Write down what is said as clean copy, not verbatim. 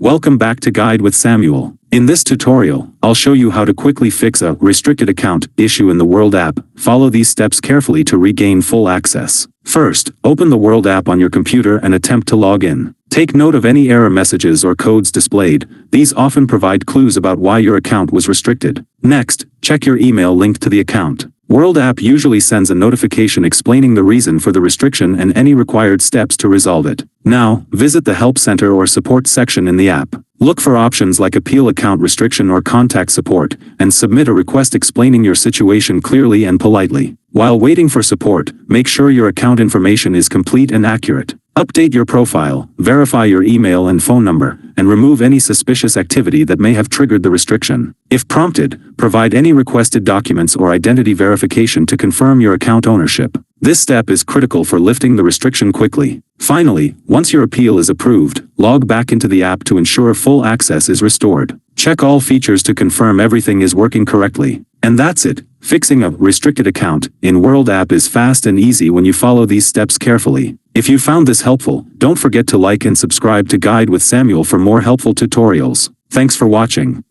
Welcome back to Guide with Samuel. In this tutorial, I'll show you how to quickly fix a restricted account issue in the World app. Follow these steps carefully to regain full access. First, open the World app on your computer and attempt to log in. Take note of any error messages or codes displayed. These often provide clues about why your account was restricted. Next, check your email linked to the account. World app usually sends a notification explaining the reason for the restriction and any required steps to resolve it. Now, visit the Help Center or Support section in the app. Look for options like Appeal Account Restriction or Contact Support, and submit a request explaining your situation clearly and politely. While waiting for support, make sure your account information is complete and accurate. Update your profile, verify your email and phone number, and remove any suspicious activity that may have triggered the restriction. If prompted, provide any requested documents or identity verification to confirm your account ownership. This step is critical for lifting the restriction quickly. Finally, once your appeal is approved, log back into the app to ensure full access is restored. Check all features to confirm everything is working correctly. And that's it. Fixing a restricted account in World app is fast and easy when you follow these steps carefully. If you found this helpful, don't forget to like and subscribe to Guide with Samuel for more helpful tutorials. Thanks for watching.